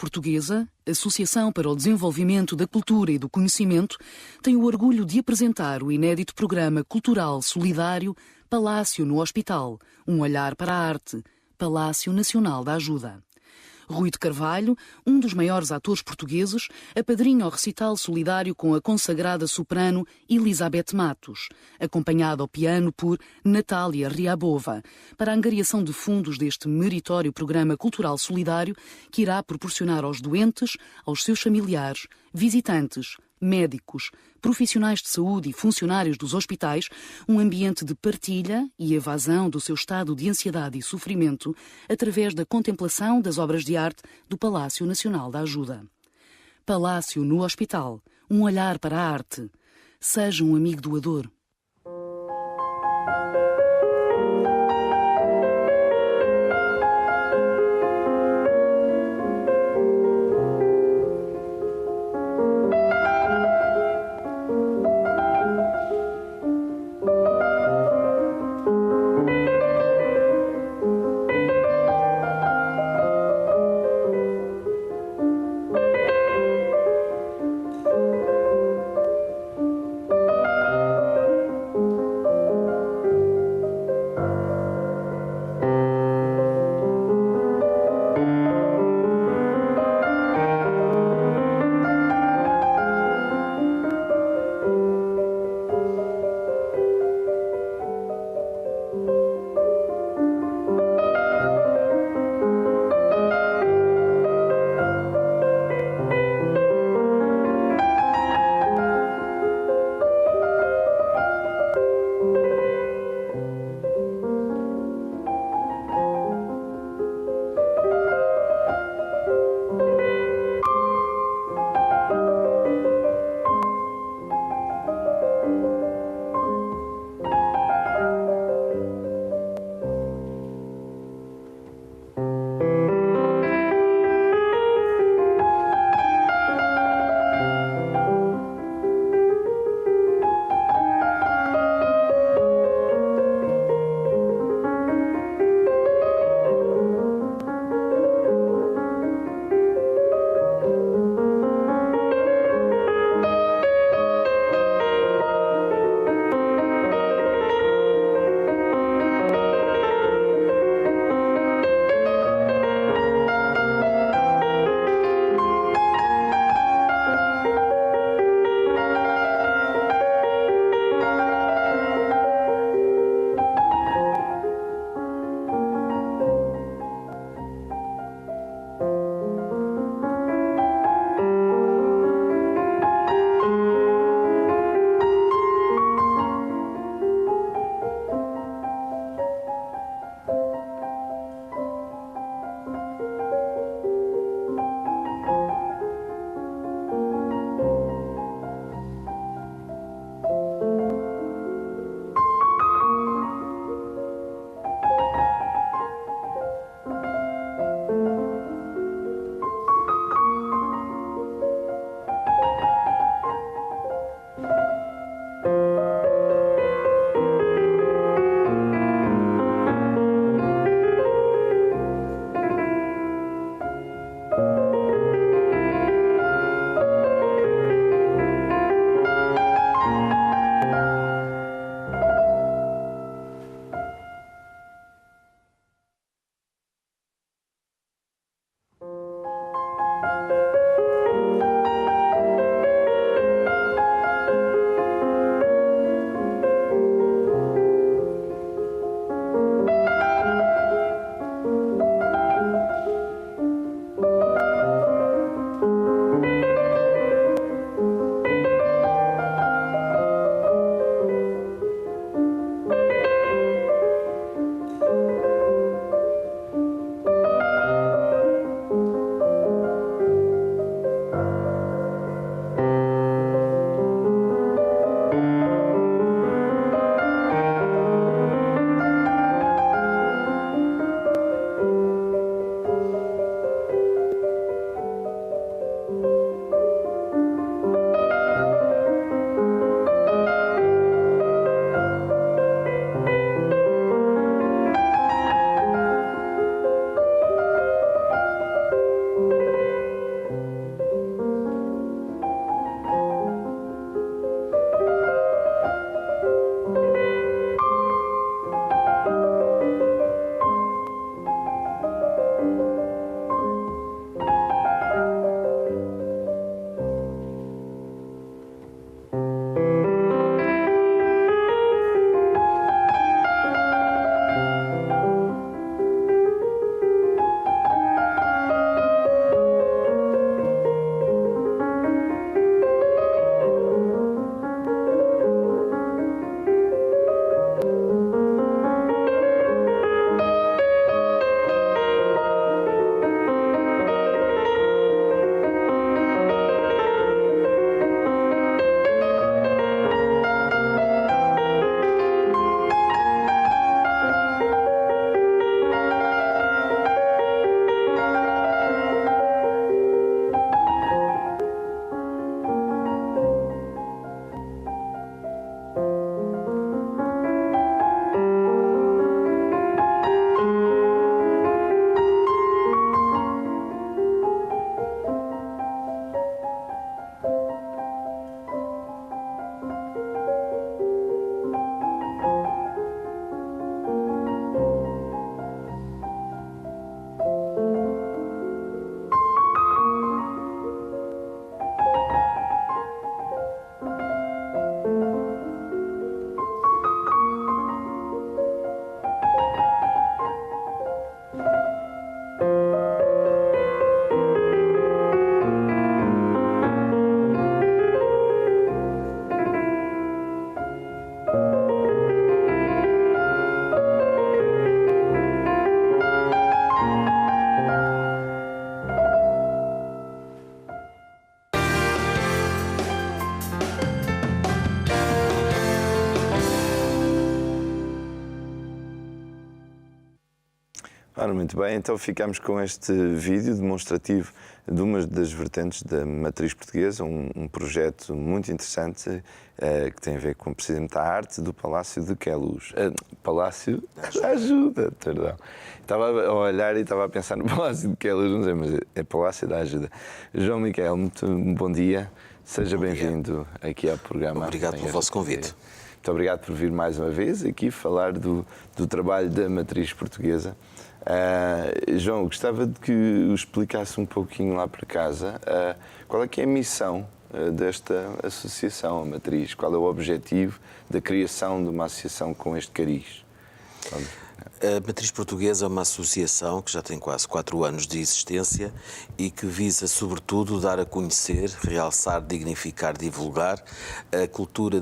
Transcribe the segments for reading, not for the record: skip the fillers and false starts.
Portuguesa, Associação para o Desenvolvimento da Cultura e do Conhecimento, tem o orgulho de apresentar o inédito programa cultural solidário Palácio no Hospital, um olhar para a arte, Palácio Nacional da Ajuda. Rui de Carvalho, um dos maiores atores portugueses, apadrinha o recital solidário com a consagrada soprano Elizabeth Matos, acompanhada ao piano por Natália Riabova, para a angariação de fundos deste meritório programa cultural solidário que irá proporcionar aos doentes, aos seus familiares, visitantes, médicos, profissionais de saúde e funcionários dos hospitais um ambiente de partilha e evasão do seu estado de ansiedade e sofrimento através da contemplação das obras de arte do Palácio Nacional da Ajuda. Palácio no Hospital, um olhar para a arte. Seja um amigo doador. Ora, muito bem, então ficamos com este vídeo demonstrativo de uma das vertentes da matriz portuguesa, um projeto muito interessante que tem a ver com precisamente a arte do Palácio de Queluz. Palácio da Ajuda, perdão. Estava a olhar e estava a pensar no Palácio de Queluz, não sei, mas é Palácio da Ajuda. João Miquel, muito bom dia, seja bem-vindo aqui ao programa. Obrigado pelo vosso convite. Muito obrigado por vir mais uma vez aqui falar do trabalho da matriz portuguesa. João, gostava de que o explicasse um pouquinho lá para casa qual é que é a missão desta associação, a matriz, qual é o objetivo da criação de uma associação com este cariz. A Matriz Portuguesa é uma associação que já tem quase 4 anos de existência e que visa, sobretudo, dar a conhecer, realçar, dignificar, divulgar a cultura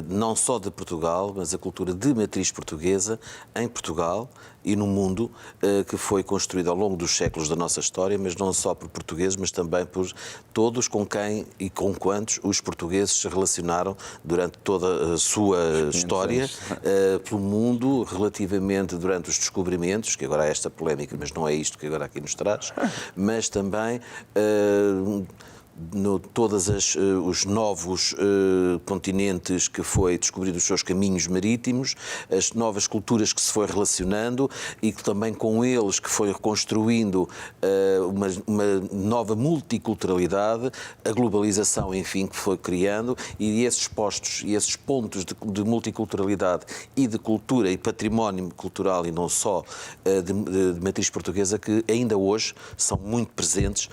não só de Portugal, mas a cultura de matriz portuguesa em Portugal e no mundo, que foi construída ao longo dos séculos da nossa história, mas não só por portugueses, mas também por todos com quem e com quantos os portugueses se relacionaram durante toda a sua história pelo mundo, relativamente durante os descobrimentos, que agora há esta polémica, mas não é isto que agora aqui nos traz, mas também todos os novos continentes que foi descobrindo os seus caminhos marítimos, as novas culturas que se foi relacionando e que também com eles que foi reconstruindo uma nova multiculturalidade, a globalização, enfim, que foi criando, e esses postos e esses pontos de multiculturalidade e de cultura e património cultural e não só de matriz portuguesa que ainda hoje são muito presentes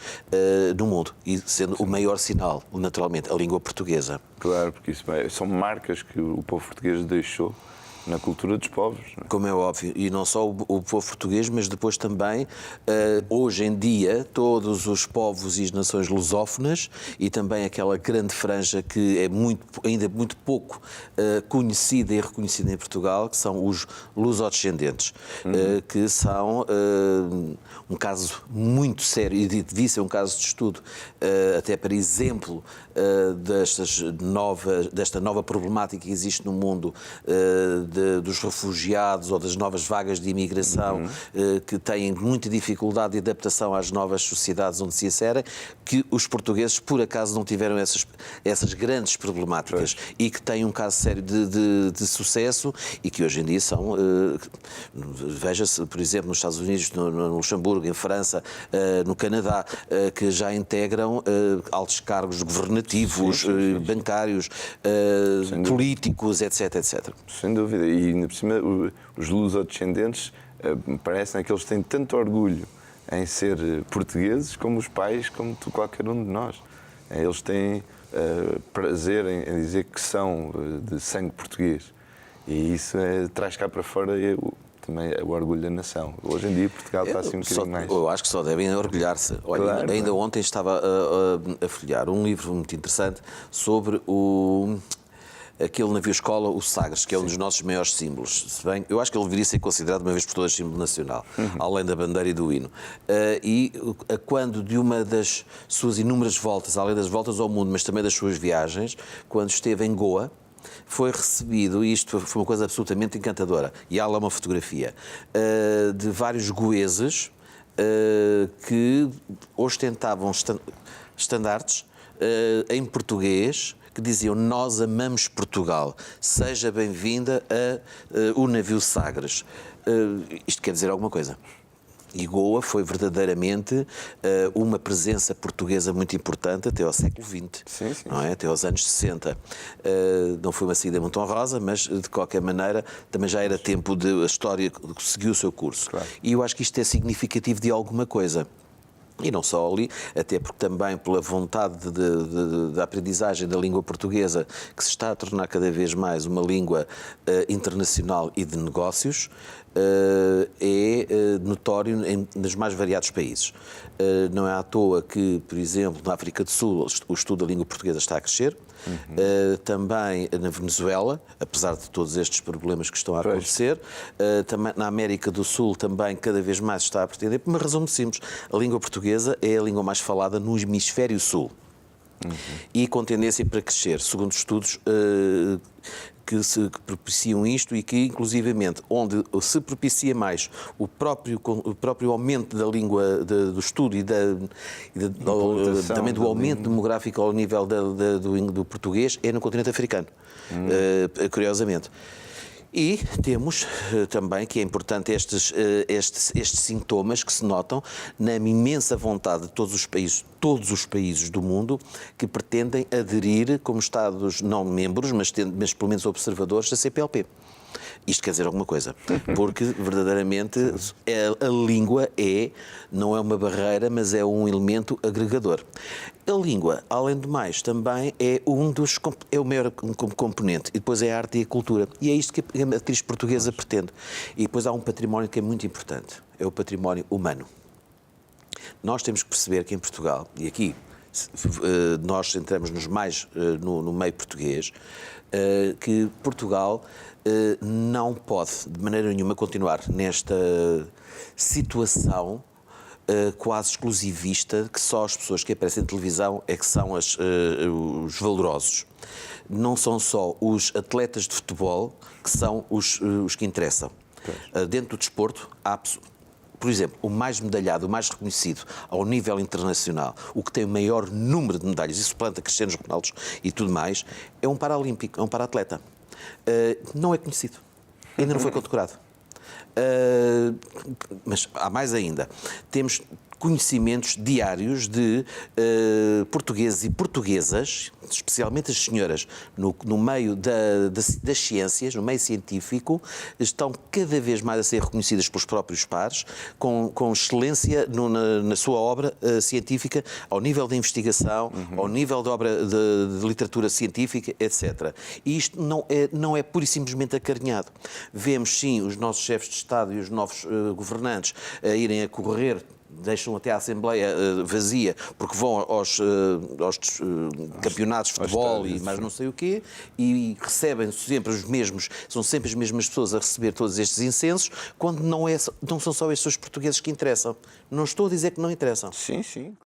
no mundo e sendo o maior sinal, naturalmente, a língua portuguesa. Claro, porque isso são marcas que o povo português deixou na cultura dos povos. Não é? Como é óbvio, e não só o povo português, mas depois também, hoje em dia, todos os povos e as nações lusófonas e também aquela grande franja que é ainda muito pouco conhecida e reconhecida em Portugal, que são os lusodescendentes, que são um caso muito sério e devia ser um caso de estudo, até para exemplo desta nova problemática que existe no mundo dos refugiados ou das novas vagas de imigração que têm muita dificuldade de adaptação às novas sociedades onde se inserem, que os portugueses, por acaso, não tiveram essas grandes problemáticas e que têm um caso sério de sucesso e que hoje em dia são, veja-se, por exemplo, nos Estados Unidos, no Luxemburgo, em França, no Canadá, que já integram altos cargos governativos, bancários, políticos, etc, etc. Sem dúvida. E, ainda por cima, os lusodescendentes parecem que eles têm tanto orgulho em ser portugueses como os pais, como qualquer um de nós. Eles têm prazer em dizer que são de sangue português. E isso traz cá para fora também o orgulho da nação. Hoje em dia Portugal está assim um bocadinho mais. Eu acho que só devem orgulhar-se. Olha, claro, ainda ontem estava a folhear um livro muito interessante sobre aquele navio-escola, o Sagres, que é um dos nossos maiores símbolos. Se bem, eu acho que ele deveria ser considerado uma vez por todas símbolo nacional, além da bandeira e do hino. E quando de uma das suas inúmeras voltas, além das voltas ao mundo, mas também das suas viagens, quando esteve em Goa, foi recebido, e isto foi uma coisa absolutamente encantadora, e há lá uma fotografia, de vários goeses que ostentavam estandartes em português, que diziam: nós amamos Portugal, seja bem-vinda o navio Sagres. Isto quer dizer alguma coisa. E Goa foi verdadeiramente uma presença portuguesa muito importante até ao século XX, não é? Até aos anos 60. Não foi uma saída muito honrosa, mas de qualquer maneira também já era tempo de a história seguir o seu curso. Claro. E eu acho que isto é significativo de alguma coisa. E não só ali, até porque também pela vontade da aprendizagem da língua portuguesa, que se está a tornar cada vez mais uma língua internacional e de negócios, é notório nos mais variados países. Não é à toa que, por exemplo, na África do Sul, o estudo da língua portuguesa está a crescer. Também na Venezuela, apesar de todos estes problemas que estão a acontecer, também na América do Sul também cada vez mais está a pretender, por uma razão muito simples: a língua portuguesa é a língua mais falada no hemisfério sul. E com tendência para crescer, segundo estudos que propiciam isto e que, inclusivamente, onde se propicia mais o próprio aumento da língua, do estudo e também do aumento demográfico ao nível do português, é no continente africano, curiosamente. E temos também, que é importante, estes sintomas que se notam na imensa vontade de todos os países do mundo que pretendem aderir como Estados não membros, mas pelo menos observadores da CPLP. Isto quer dizer alguma coisa, porque verdadeiramente a língua não é uma barreira, mas é um elemento agregador. A língua, além do mais, também é o maior componente, e depois é a arte e a cultura. E é isto que a matriz portuguesa pretende. E depois há um património que é muito importante, é o património humano. Nós temos que perceber que em Portugal, e aqui nós entramos no meio português, que Portugal não pode, de maneira nenhuma, continuar nesta situação quase exclusivista que só as pessoas que aparecem em televisão é que são os valorosos. Não são só os atletas de futebol que são os que interessam. Dentro do desporto, há por exemplo, o mais medalhado, o mais reconhecido ao nível internacional, o que tem o maior número de medalhas, isso planta Cristianos Ronaldos e tudo mais, é um paralímpico, é um paratleta. Não é conhecido, ainda não foi condecorado. Mas há mais ainda. Temos conhecimentos diários de portugueses e portuguesas, especialmente as senhoras, no meio das ciências, no meio científico, estão cada vez mais a ser reconhecidas pelos próprios pares, com excelência na sua obra científica, ao nível da investigação, ao nível de obra de literatura científica, etc. E isto não é pura e simplesmente acarinhado. Vemos, sim, os nossos chefes de Estado e os novos governantes a irem a correr, deixam até a Assembleia vazia, porque vão aos campeonatos de futebol e mais não sei o quê, e recebem sempre os mesmos, são sempre as mesmas pessoas a receber todos estes incensos, quando não são só estes os portugueses que interessam. Não estou a dizer que não interessam. Sim, sim.